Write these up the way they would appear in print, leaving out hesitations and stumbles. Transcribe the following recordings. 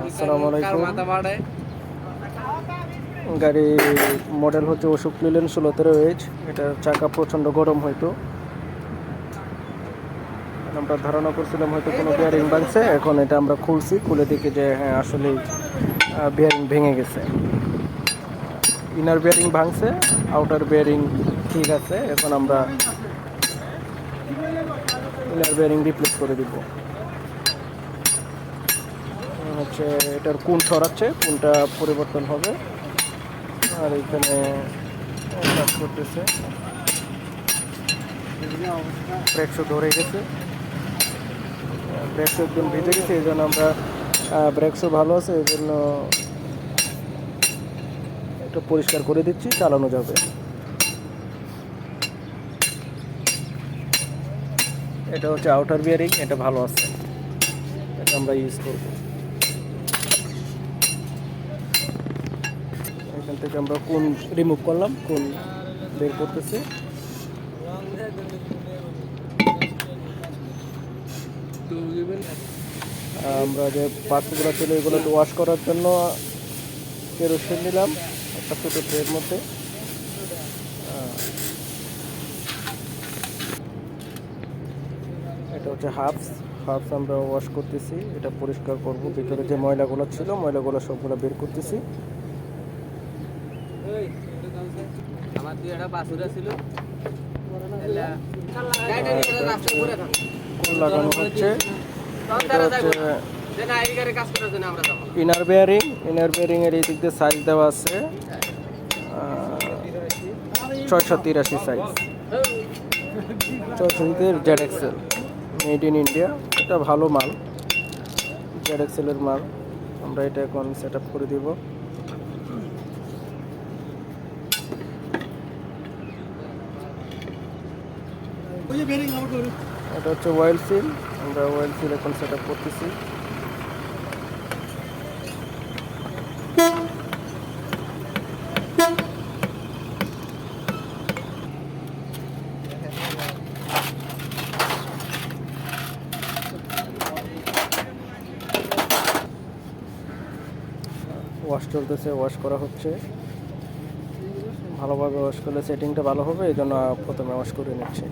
আসসালামু আলাইকুম। গাড়ি মডেল হচ্ছে অশোক লিলেন 1613 এটার চাকা প্রচণ্ড গরম হয়তো। আমরা ধারণা করছিলাম হয়তো কোনো বিয়ারিং ভাঙছে, এখন এটা আমরা খুলছি, খুলে দেখি যে হ্যাঁ আসলেই বিয়ারিং ভেঙে গেছে। ইনার বিয়ারিং ভাঙছে, আউটার বিয়ারিং ঠিক আছে। এখন আমরা ইনার বিয়ারিং রিপ্লেস করে দিব। হচ্ছে এটার কোণ সরাচ্ছে, কোণটা পরিবর্তন হবে। আর এখানে কাজ করতেছে, ব্রেকশো ধরে গেছে, ব্রেকশো একদম ভিজে গেছে, এই জন্য আমরা ব্রেকশো ভালো আছে এই জন্য এটা পরিষ্কার করে দিচ্ছি, চালানো যাবে। এটা হচ্ছে আউটার বিয়ারিং, এটা ভালো আছে, এটা আমরা ইউজ করব। এখান থেকে আমরা কোণ রিমুভ করলাম, কোণ বের করতেছি। আমরা যে পার্টসগুলো ছিল এগুলো ওয়াশ করার জন্য কেরোসিন নিলাম একটা ছোটো ট্রের মধ্যে। এটা হচ্ছে হাফস আমরা ওয়াশ করতেছি, এটা পরিষ্কার করব। ভিতরে যে ময়লাগুলো ছিল ময়লাগুলো সবগুলো বের করতেছি। লাগানো হচ্ছে, এটা হচ্ছে ইনার বিয়ারিং এর এই দিক দিয়ে সাইজ দেওয়া আছে 683 size, 683 Z XL, made in India. এটা ভালো মাল, জেড এক্সেলের মাল। আমরা এটা এখন সেট আপ করে দিব। এটা হচ্ছে অয়েল সিল, আমরা অয়েল সিল এখন সেট আপ করতেছি। ওয়াশ চলতেছে, ওয়াশ করা হচ্ছে। ভালোভাবে ওয়াশ করলে সেটিংটা ভালো হবে, এই জন্য প্রথমে ওয়াশ করে নিচ্ছি।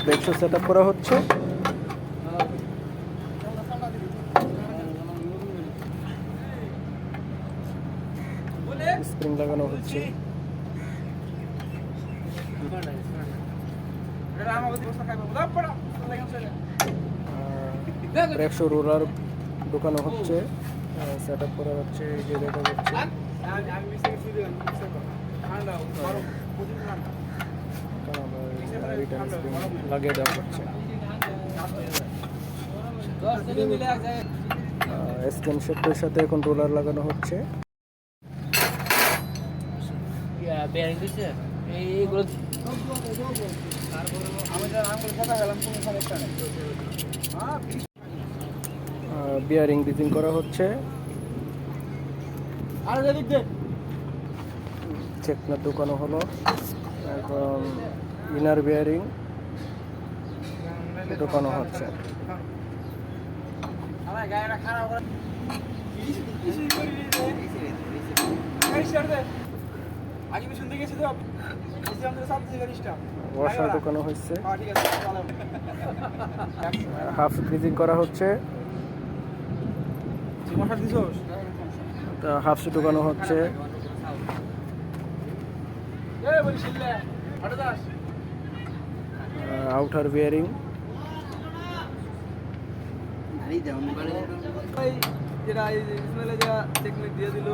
ব্রেকশো সেট আপ করা হচ্ছে। স্প্রিং লাগানো হচ্ছে। ব্রেকশো রোলার ঢোকানো হচ্ছে, সেট আপ করা হচ্ছে, এই যে দেখা যাচ্ছে। লাগিয়ে দেওয়া হচ্ছে। স্ক্যান শেপের সাথে এখন রোলার লাগানো হচ্ছে। বিয়ারিং রিজিং করা হচ্ছে, চেকনাট ঢোকানো হলো। এখন ইনার বিয়ারিং ঢোকানো হচ্ছে। ওয়াশার ঢোকানো হচ্ছে, হাফ গ্রিজিং করা হচ্ছে, হাফ ঢোকানো হচ্ছে। আউটার বিয়ারিং যেটা দিয়ে দিল